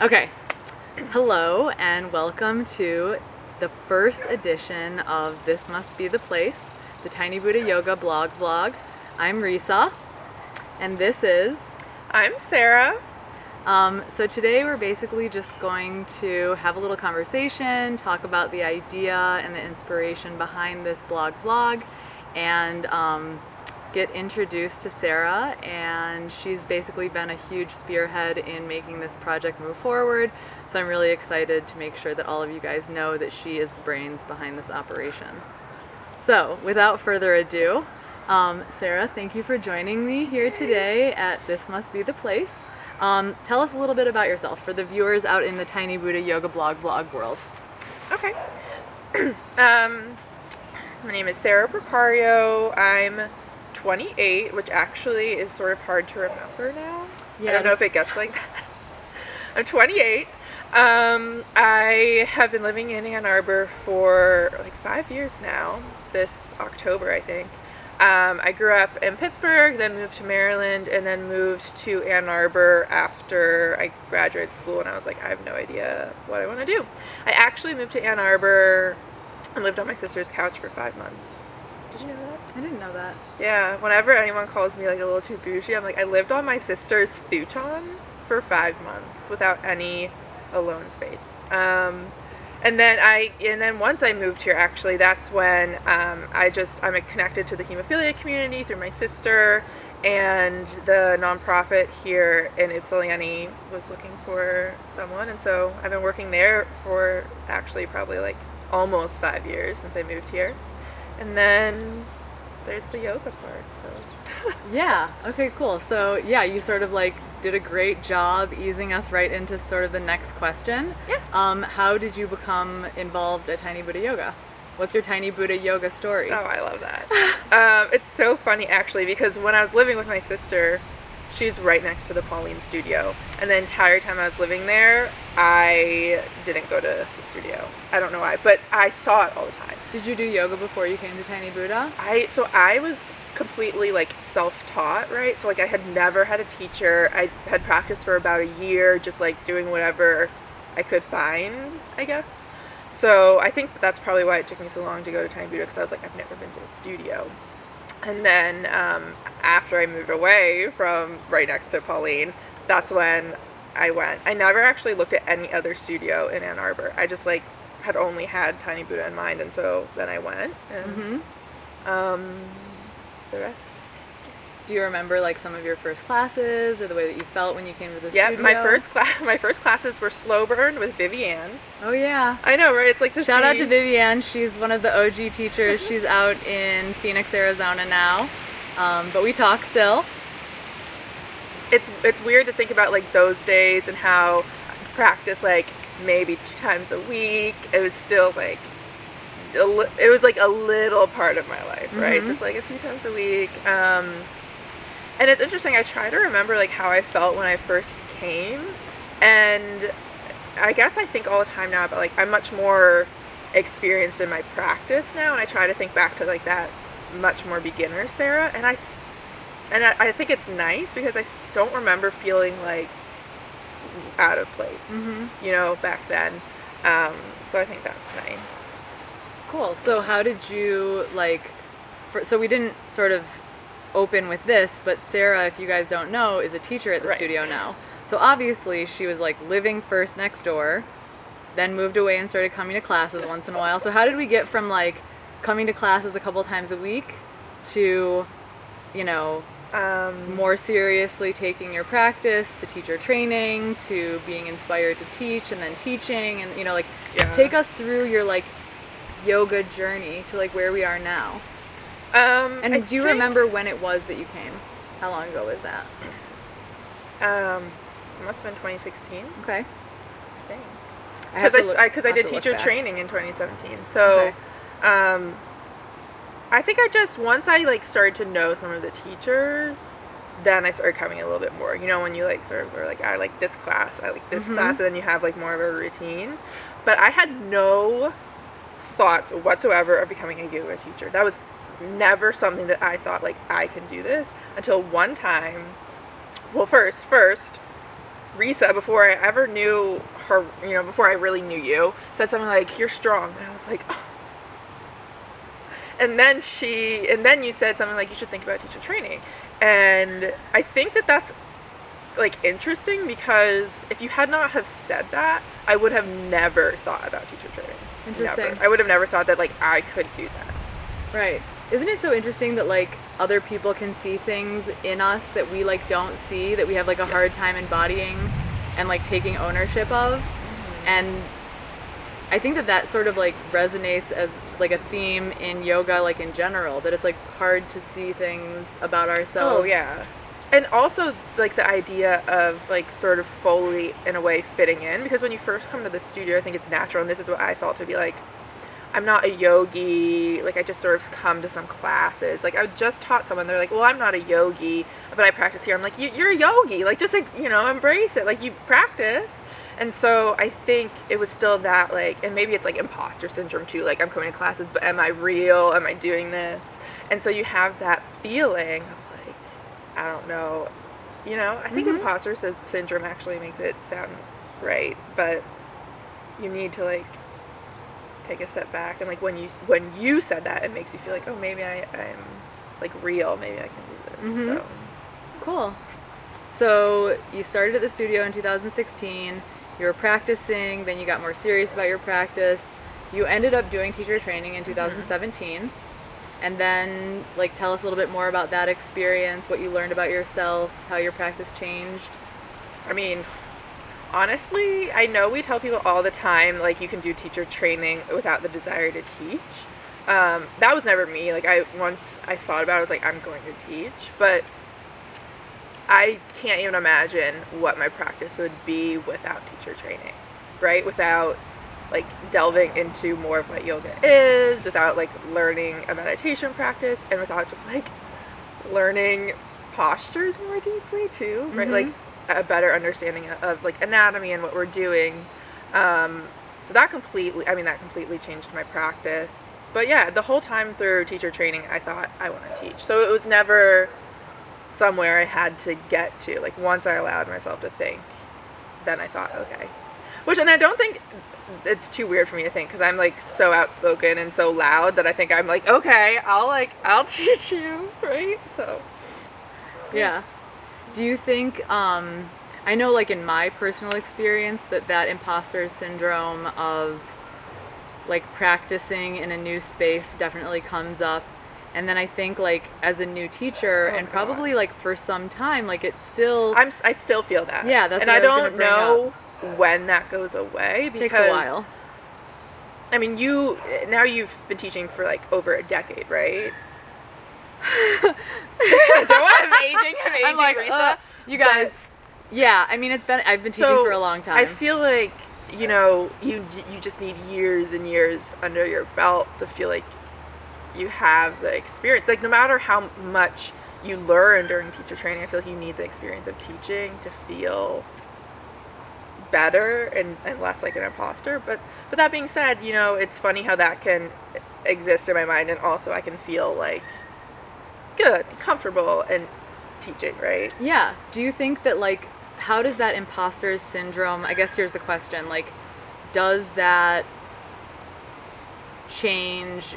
Okay. Hello and welcome to the first edition of This Must Be the Place, the Tiny Buddha Yoga blog vlog. I'm Risa, and this is... I'm Sarah. So today we're basically just going to have a little conversation, talk about the idea and the inspiration behind this blog vlog, and get introduced to Sarah. And she's basically been a huge spearhead in making this project move forward. So I'm really excited to make sure that all of you guys know that she is the brains behind this operation. So without further ado, Sarah, thank you for joining me here today at This Must Be the Place. Tell us a little bit about yourself for the viewers out in the Tiny Buddha Yoga blog vlog world. Okay. My name is Sarah Precario. I'm 28, which actually is sort of hard to remember now. Yeah, I don't know if it gets like that. I'm 28. I have been living in Ann Arbor for like 5 years now, this October, I think. I grew up in Pittsburgh, then moved to Maryland, and then moved to Ann Arbor after I graduated school, and I was like, I have no idea what I want to do. I actually moved to Ann Arbor and lived on my sister's couch for 5 months. Did you know that? I didn't know that. Yeah, whenever anyone calls me like a little too bougie, I'm like, I lived on my sister's futon for 5 months without any alone space. And then once I moved here, actually, that's when I'm connected to the hemophilia community through my sister, and the nonprofit here in Ypsilanti was looking for someone, and so I've been working there for actually probably like almost 5 years since I moved here. And then there's the yoga part, so. Yeah, okay, cool. So yeah, you sort of like did a great job easing us right into sort of the next question. Yeah. How did you become involved at Tiny Buddha Yoga? What's your Tiny Buddha Yoga story? Oh, I love that. It's so funny actually, because when I was living with my sister, she's right next to the Pauline studio, and the entire time I was living there, I didn't go to the studio. I don't know why, but I saw it all the time. Did you do yoga before you came to Tiny Buddha? I was completely like self-taught, right? So like I had never had a teacher. I had practiced for about a year, just like doing whatever I could find, I guess. So I think that's probably why it took me so long to go to Tiny Buddha, because I was like, I've never been to a studio. And then after I moved away from right next to Pauline, that's when I went. I never actually looked at any other studio in Ann Arbor. I just like had only had Tiny Buddha in mind, and so then I went, and the rest is history. Do you remember like some of your first classes or the way that you felt when you came to the Yeah, studio? my first classes were Slow Burn with Viviane. Oh yeah. I know, right? It's like the Shout out to Viviane. She's one of the OG teachers. She's out in Phoenix, Arizona now, but we talk still. It's weird to think about like those days and how I practice like maybe 2 times a week. It was still like it was like a little part of my life, right? Just like a few times a week. And it's interesting, I try to remember like how I felt when I first came, and I guess I think all the time now about like I'm much more experienced in my practice now, and I try to think back to like that much more beginner Sarah, and I think it's nice because I don't remember feeling like out of place, you know, back then. So I think that's nice. Cool. So how did you like, so we didn't sort of open with this, but Sarah, if you guys don't know, is a teacher at the studio now. So obviously she was like living first next door, then moved away and started coming to classes once in a while. So how did we get from like coming to classes a couple times a week to, you know, more seriously taking your practice to teacher training to being inspired to teach and then teaching, and you know, like take us through your like yoga journey to like where we are now. And do you remember when it was that you came? How long ago was that? It must have been 2016. Okay. I think. Because I did teacher training in 2017. So, okay. I think I just, once I like started to know some of the teachers, then I started coming a little bit more. You know, when you like sort of are like, I like this class, I like this class, and then you have like more of a routine. But I had no thoughts whatsoever of becoming a yoga teacher. That was never something that I thought like I can do this until one time. Well, first Risa, before I ever knew her, you know, before I really knew you, said something like, "You're strong," and I was like, oh. And then you said something like, "You should think about teacher training," and I think that that's like interesting, because if you had not have said that, I would have never thought about teacher training. Interesting. Never. I would have never thought that like I could do that. Right. Isn't it so interesting that like other people can see things in us that we like don't see, that we have like a hard time embodying and like taking ownership of? And I think that that sort of like resonates as like a theme in yoga, like in general, that it's like hard to see things about ourselves. Oh yeah. And also like the idea of like sort of fully in a way fitting in, because when you first come to the studio, I think it's natural, and this is what I felt to be like, I'm not a yogi, like I just sort of come to some classes. Like I just taught someone, they're like, well, I'm not a yogi, but I practice here. I'm like, you're a yogi, like just like, you know, embrace it, like you practice. And so I think it was still that like, and maybe it's like imposter syndrome too, like I'm coming to classes, but am I real? Am I doing this? And so you have that feeling of like, I don't know, you know, I think imposter syndrome actually makes it sound right, but you need to like take a step back, and like when you said that, it makes you feel like, oh, maybe I'm like real, maybe I can do this. So cool. So you started at the studio in 2016, you were practicing, then you got more serious about your practice, you ended up doing teacher training in 2017, and then like tell us a little bit more about that experience, what you learned about yourself, how your practice changed. I mean, honestly, I know we tell people all the time, like, you can do teacher training without the desire to teach. That was never me. Like, once I thought about it, I was like, I'm going to teach. But I can't even imagine what my practice would be without teacher training, right? Without, like, delving into more of what yoga is, without, like, learning a meditation practice, and without just, like, learning postures more deeply, too, right? Like, a better understanding of like anatomy and what we're doing. So that completely changed my practice. But yeah, the whole time through teacher training, I thought I want to teach. So it was never somewhere I had to get to. Like once I allowed myself to think, then I thought, okay. And I don't think it's too weird for me to think, because I'm like so outspoken and so loud that I think I'm like, okay, I'll teach you, right? So yeah. Do you think, I know like in my personal experience that imposter syndrome of like practicing in a new space definitely comes up. And then I think like as a new teacher, and probably like for some time, like it's still... I still feel that. Yeah, that's and what I was gonna don't bring know up. when that goes away, because... It takes a while. I mean, now you've been teaching for like over a decade, right? I'm aging, I'm like, Risa. you guys, yeah, I mean, I've been teaching for a long time. I feel like, you know, you just need years and years under your belt to feel like you have the experience. Like, no matter how much you learn during teacher training, I feel like you need the experience of teaching to feel better and less like an imposter. But that being said, you know, it's funny how that can exist in my mind, and also I can feel like good, comfortable, and teaching, right? Yeah. Do you think that like, how does that imposter syndrome, I guess here's the question, like, does that change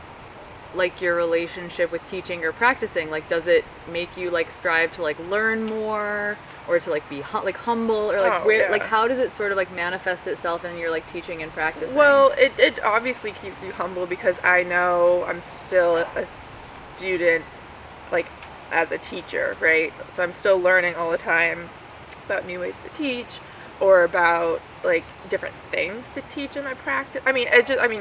like your relationship with teaching or practicing? Like, does it make you like strive to like learn more, or to like be like humble, or like like how does it sort of like manifest itself in your like teaching and practicing? Well, it obviously keeps you humble, because I know I'm still a student, like as a teacher, right? So I'm still learning all the time about new ways to teach, or about like different things to teach in my practice. I mean,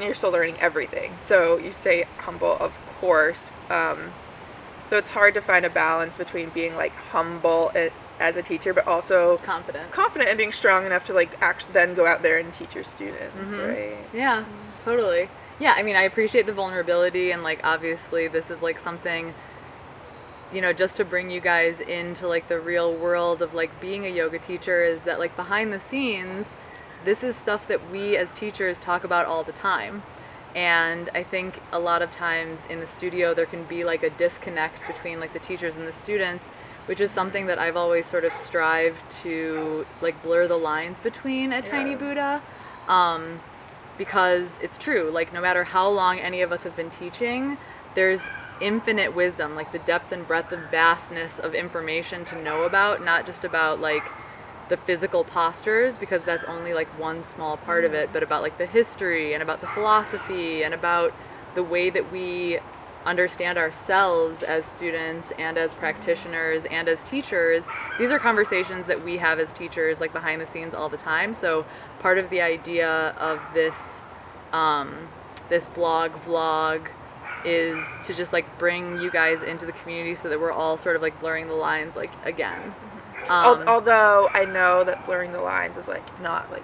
you're still learning everything. So you stay humble, of course. So it's hard to find a balance between being like humble as a teacher, but also confident and being strong enough to like actually then go out there and teach your students, right? Yeah, totally. Yeah, I mean, I appreciate the vulnerability, and like obviously this is like something, you know, just to bring you guys into like the real world of like being a yoga teacher, is that like behind the scenes, this is stuff that we as teachers talk about all the time. And I think a lot of times in the studio there can be like a disconnect between like the teachers and the students, which is something that I've always sort of strived to like blur the lines between at Tiny Buddha. Because it's true, like no matter how long any of us have been teaching, there's infinite wisdom, like the depth and breadth of vastness of information to know about, not just about like the physical postures, because that's only like one small part of it, but about like the history and about the philosophy and about the way that we understand ourselves as students and as practitioners and as teachers. These are conversations that we have as teachers like behind the scenes all the time. So part of the idea of this this blog vlog is to just like bring you guys into the community so that we're all sort of like blurring the lines like again. Although I know that blurring the lines is like not a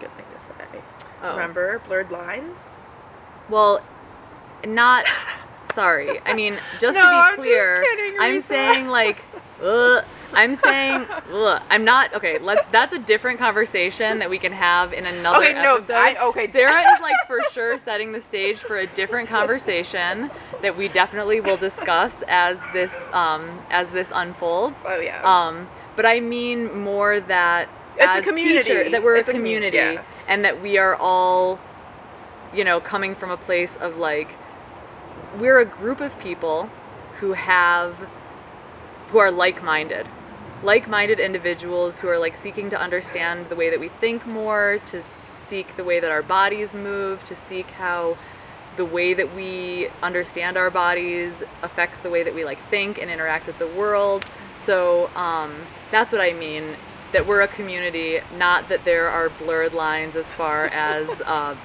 good thing to say. Oh. Remember blurred lines? Well, not sorry. I mean, just No, to I'm be just clear, kidding, I'm Risa. saying like I'm saying I'm not okay. That's a different conversation that we can have in another Okay, no, episode. Sarah is like for sure setting the stage for a different conversation that we definitely will discuss as this unfolds. Oh yeah. But I mean more that It's as a community. teacher, that we're It's a community, yeah. and that we are all, you know, coming from a place of like, we're a group of people who are like-minded individuals who are like seeking to understand the way that we think more, to seek the way that our bodies move, to seek how the way that we understand our bodies affects the way that we like think and interact with the world. So that's what I mean, that we're a community, not that there are blurred lines as far as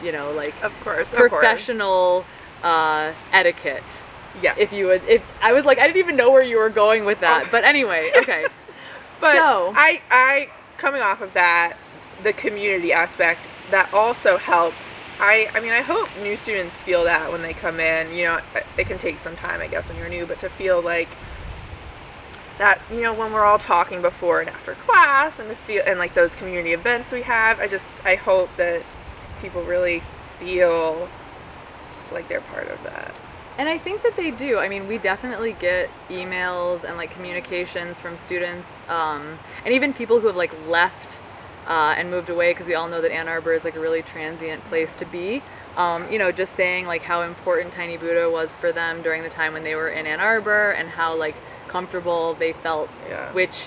you know, like Of course. professional etiquette. Yes. If I was like, I didn't even know where you were going with that. But anyway, okay. But so I coming off of that, the community aspect, that also helps. I mean, I hope new students feel that when they come in. You know, it can take some time, I guess, when you're new, but to feel like that, you know, when we're all talking before and after class, and to feel, and like those community events we have, I hope that people really feel like they're part of that. And I think that they do. I mean, we definitely get emails and like communications from students, and even people who have like left and moved away, because we all know that Ann Arbor is like a really transient place to be. You know, just saying like how important Tiny Buddha was for them during the time when they were in Ann Arbor, and how like comfortable they felt, which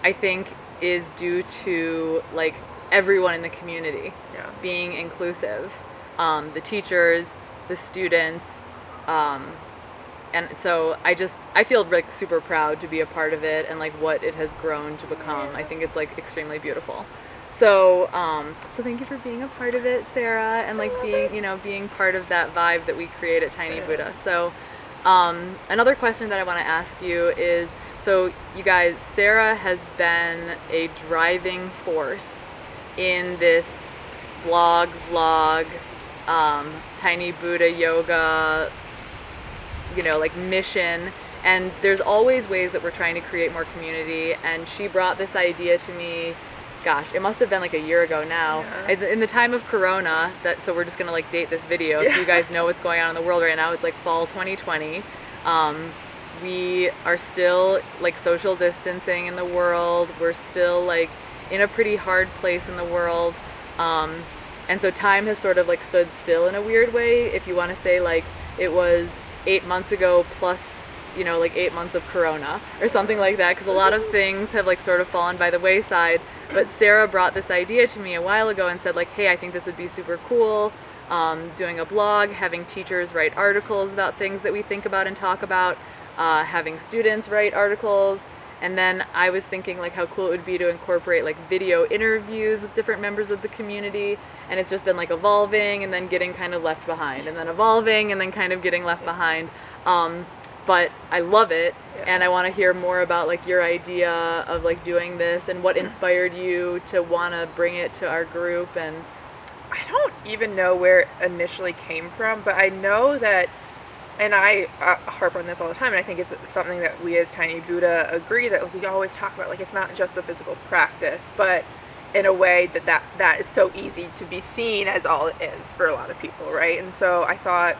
I think is due to like everyone in the community being inclusive, the teachers, the students. And so I feel like super proud to be a part of it and like what it has grown to become. I think it's like extremely beautiful. So, so thank you for being a part of it, Sarah, and like being part of that vibe that we create at Tiny Buddha. So, another question that I want to ask you is, so you guys, Sarah has been a driving force in this vlog, Tiny Buddha yoga, you know, like mission, and there's always ways that we're trying to create more community, and she brought this idea to me, gosh, it must have been like a year ago now, in the time of Corona, so we're just gonna like date this video so you guys know what's going on in the world right now. It's like fall 2020. We are still like social distancing in the world, we're still like in a pretty hard place in the world, and so time has sort of like stood still in a weird way, if you want to say like it was 8 months ago plus, you know, like 8 months of Corona or something like that, because a lot of things have like sort of fallen by the wayside. But Sarah brought this idea to me a while ago and said like, hey, I think this would be super cool, doing a blog, having teachers write articles about things that we think about and talk about, having students write articles. And then I was thinking like how cool it would be to incorporate like video interviews with different members of the community, and it's just been like evolving and then getting kind of left behind, and then evolving and then kind of getting left behind. But I love it, and I want to hear more about like your idea of like doing this and what inspired you to want to bring it to our group. And I don't even know where it initially came from, but I know that, and I harp on this all the time, and I think it's something that we as Tiny Buddha agree that we always talk about, like it's not just the physical practice, but in a way that is so easy to be seen as all it is for a lot of people, right? And so I thought,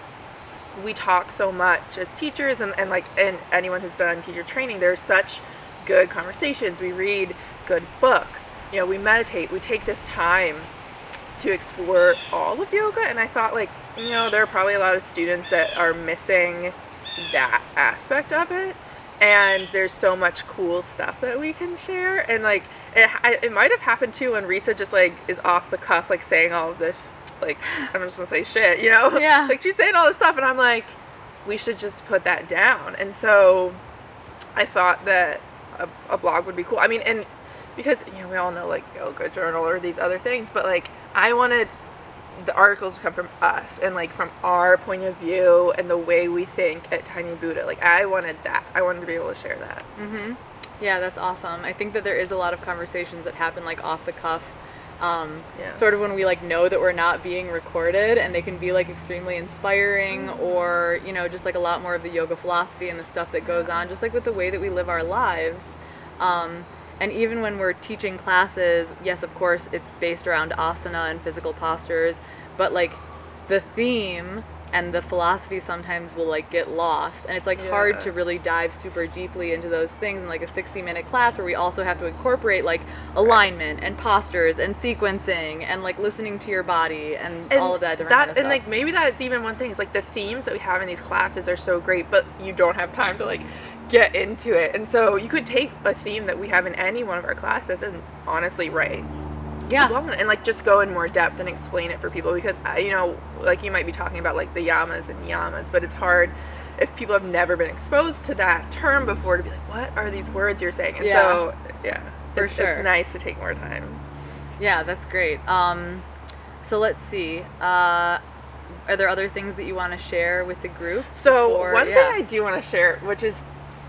we talk so much as teachers and anyone who's done teacher training, there's such good conversations, we read good books, you know, we meditate, we take this time to explore all of yoga. And I thought, like, you know, there are probably a lot of students that are missing that aspect of it, and there's so much cool stuff that we can share. And like it might have happened too when Risa just like is off the cuff like saying all of this, like, I'm just gonna say shit, you know. Yeah. Like she's saying all this stuff and I'm like, we should just put that down. And so I thought that a blog would be cool. I mean, and because, you know, we all know like Yoga Journal or these other things, but like I wanted the articles to come from us and like from our point of view and the way we think at Tiny Buddha. Like I wanted that. I wanted to be able to share that. Mm-hmm. Yeah, that's awesome. I think that there is a lot of conversations that happen like off the cuff, sort of when we like know that we're not being recorded, and they can be like extremely inspiring, or, you know, just like a lot more of the yoga philosophy and the stuff that goes on, just like with the way that we live our lives. And even when we're teaching classes, yes, of course, it's based around asana and physical postures, but like the theme and the philosophy sometimes will like get lost, and it's like hard to really dive super deeply into those things in like a 60-minute class where we also have to incorporate like alignment and postures and sequencing and like listening to your body and all of that different kind of stuff. And like maybe that's even one thing, is like the themes that we have in these classes are so great, but you don't have time to like get into it. And so you could take a theme that we have in any one of our classes and honestly write and like just go in more depth and explain it for people, because you know, like you might be talking about like the yamas and niyamas, but it's hard if people have never been exposed to that term before to be like, what are these words you're saying? And so it's nice to take more time. Yeah, that's great. So let's see, are there other things that you want to share with the group? So one thing I do want to share, which is,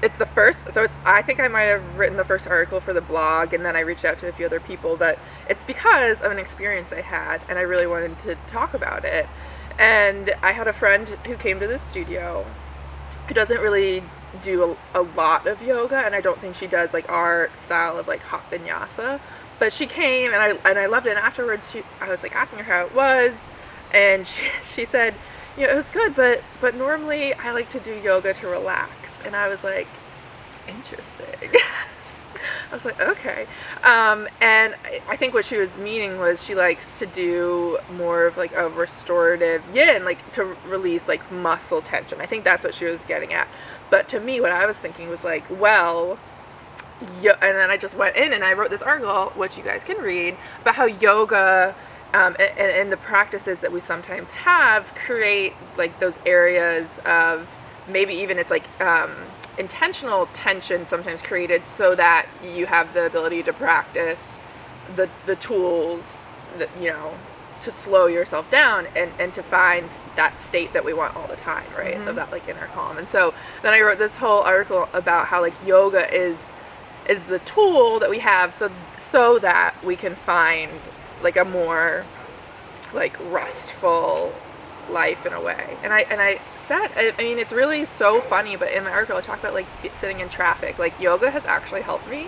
it's the first, so it's, I think I might have written the first article for the blog, and then I reached out to a few other people, but it's because of an experience I had and I really wanted to talk about it. And I had a friend who came to the studio who doesn't really do a lot of yoga, and I don't think she does like our style of like hot vinyasa, but she came and I loved it. And afterwards I was like asking her how it was, and she said, you know, it was good, but normally I like to do yoga to relax. And I was like, interesting. I was like, okay. And I think what she was meaning was she likes to do more of like a restorative yin, like to release like muscle tension. I think that's what she was getting at. But to me, what I was thinking was like, well, and then I just went in and I wrote this article, which you guys can read, about how yoga and the practices that we sometimes have create like those areas of, maybe even it's like intentional tension sometimes created so that you have the ability to practice the tools that, you know, to slow yourself down and to find that state that we want all the time, right? Of that like inner calm. And so then I wrote this whole article about how like yoga is the tool that we have so that we can find like a more like restful life in a way. And I said, I mean, it's really so funny, but in my article I talk about like sitting in traffic. Like yoga has actually helped me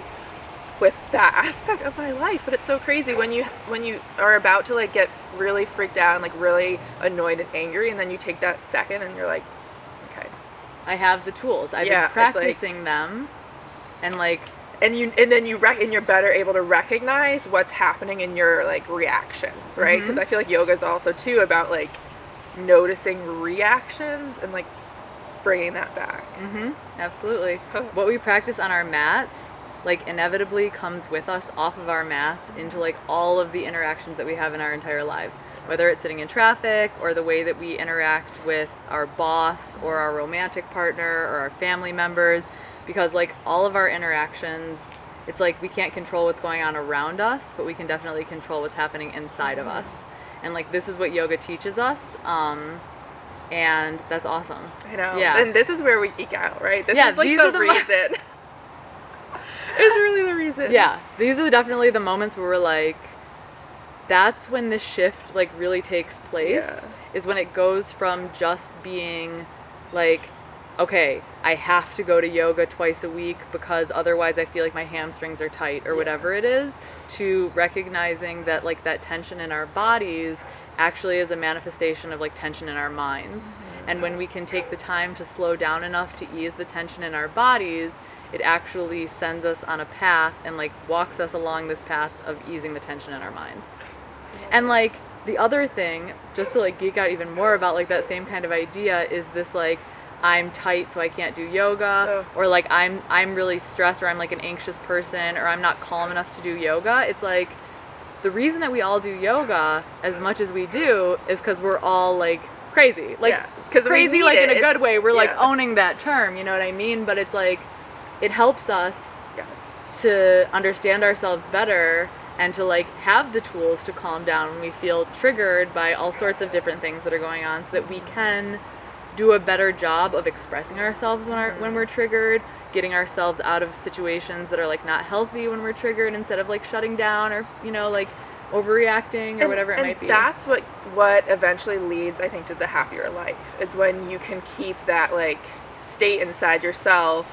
with that aspect of my life. But it's so crazy when you are about to like get really freaked out and like really annoyed and angry, and then you take that second and you're like, okay, I have the tools. I've been practicing them, and like, and then you're better able to recognize what's happening in your like reactions, right? Because I feel like yoga is also too about like noticing reactions and like bringing that back. Absolutely. What we practice on our mats like inevitably comes with us off of our mats into like all of the interactions that we have in our entire lives, whether it's sitting in traffic or the way that we interact with our boss or our romantic partner or our family members, because like all of our interactions, it's like we can't control what's going on around us, but we can definitely control what's happening inside of us. And like this is what yoga teaches us, and that's awesome. I know. Yeah. And this is where we geek out, right? This is like the reason. It's really the reason. Yeah. These are definitely the moments where we're like, that's when the shift like really takes place. Is when it goes from just being like, okay, I have to go to yoga twice a week because otherwise I feel like my hamstrings are tight or whatever it is, to recognizing that like that tension in our bodies actually is a manifestation of like tension in our minds. And when we can take the time to slow down enough to ease the tension in our bodies, it actually sends us on a path and like walks us along this path of easing the tension in our minds. And like the other thing, just to like geek out even more about like that same kind of idea, is this like, I'm tight so I can't do yoga, or like I'm really stressed, or I'm like an anxious person, or I'm not calm enough to do yoga. It's like the reason that we all do yoga as much as we do is because we're all like crazy, like crazy, like in a good way. We're like owning that term, you know what I mean? But it's like it helps us to understand ourselves better and to like have the tools to calm down when we feel triggered by all sorts of different things that are going on, so that we can do a better job of expressing ourselves when we're triggered, getting ourselves out of situations that are like not healthy when we're triggered, instead of like shutting down or, you know, like overreacting or whatever it might be. That's what eventually leads, I think, to the happier life, is when you can keep that like state inside yourself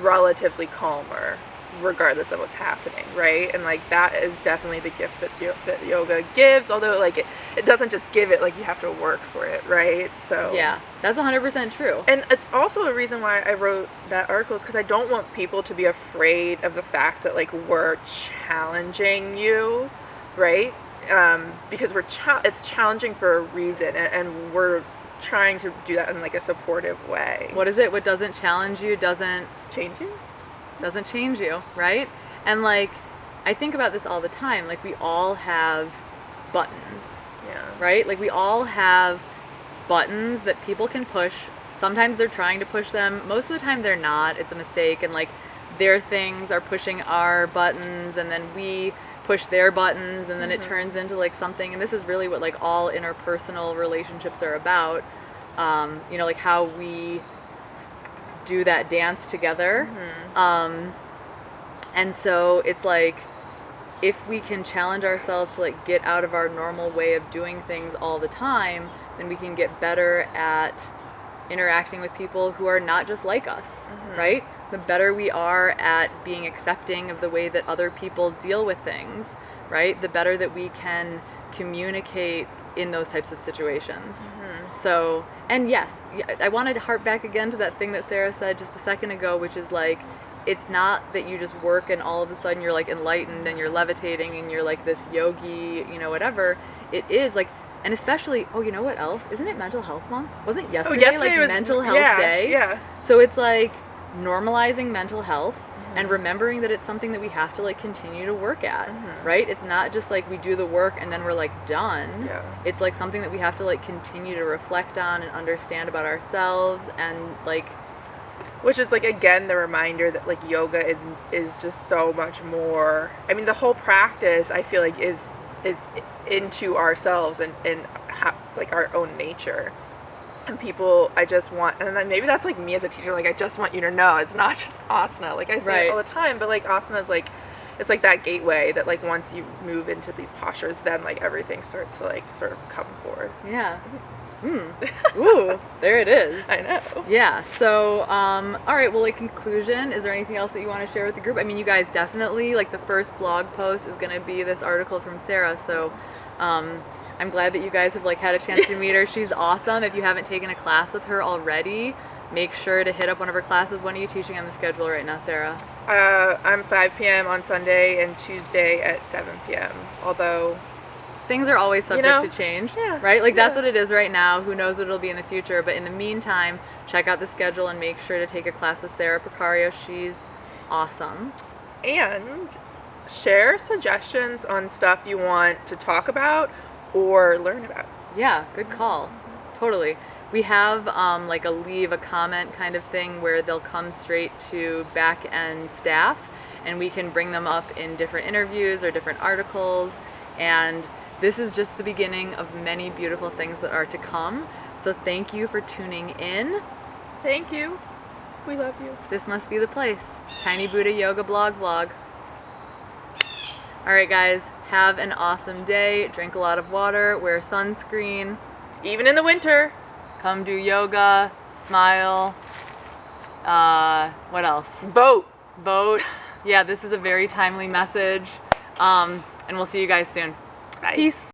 relatively calmer regardless of what's happening, right? And like that is definitely the gift that yoga gives, although like it doesn't just give it, like you have to work for it, right? So yeah, that's 100% true. And it's also a reason why I wrote that article, is because I don't want people to be afraid of the fact that like we're challenging you, right? Because it's challenging for a reason, and we're trying to do that in like a supportive way. What is it? What doesn't challenge you doesn't change you? Doesn't change you, right? And like I think about this all the time. Like we all have buttons, right? Like we all have buttons that people can push. Sometimes they're trying to push them. Most of the time they're not. It's a mistake, and like their things are pushing our buttons, and then we push their buttons, and then it turns into like something. And this is really what like all interpersonal relationships are about. You know, like how we do that dance together. And so it's like, if we can challenge ourselves to like get out of our normal way of doing things all the time, then we can get better at interacting with people who are not just like us, right? The better we are at being accepting of the way that other people deal with things, right? The better that we can communicate in those types of situations. So, and yes, I wanted to harp back again to that thing that Sarah said just a second ago, which is like, it's not that you just work and all of a sudden you're like enlightened and you're levitating and you're like this yogi, you know, whatever. It is like, and especially, oh, you know what else? Isn't it Mental Health Month? Wasn't yesterday like was Mental Health Day? Yeah. So it's like normalizing mental health and remembering that it's something that we have to like continue to work at, right? It's not just like we do the work and then we're like done. It's like something that we have to like continue to reflect on and understand about ourselves, and like, which is like, again, the reminder that like yoga is just so much more. I mean, the whole practice, I feel like is into ourselves and like our own nature. And people, I just want, and then maybe that's like me as a teacher, like I just want you to know it's not just asana, like I say it all the time, but like asana is like, it's like that gateway that like once you move into these postures, then like everything starts to like sort of come forward. Ooh, there it is. I know. Yeah. So, all right. Well, in conclusion, is there anything else that you want to share with the group? I mean, you guys definitely, like the first blog post is going to be this article from Sarah. So, I'm glad that you guys have like had a chance to meet her. She's awesome. If you haven't taken a class with her already, make sure to hit up one of her classes. When are you teaching on the schedule right now, Sarah? I'm 5 p.m. on Sunday and Tuesday at 7 p.m. Although things are always subject to change, right? Like that's what it is right now. Who knows what it'll be in the future? But in the meantime, check out the schedule and make sure to take a class with Sarah Picario. She's awesome. And share suggestions on stuff you want to talk about or learn about. Yeah, good call. Totally. We have like a leave a comment kind of thing where they'll come straight to back end staff, and we can bring them up in different interviews or different articles. And this is just the beginning of many beautiful things that are to come. So thank you for tuning in. Thank you. We love you. This must be the place. Tiny Buddha Yoga Blog Vlog. All right, guys. Have an awesome day. Drink a lot of water. Wear sunscreen. Even in the winter. Come do yoga. Smile. What else? Vote. Yeah, this is a very timely message. And we'll see you guys soon. Bye. Peace.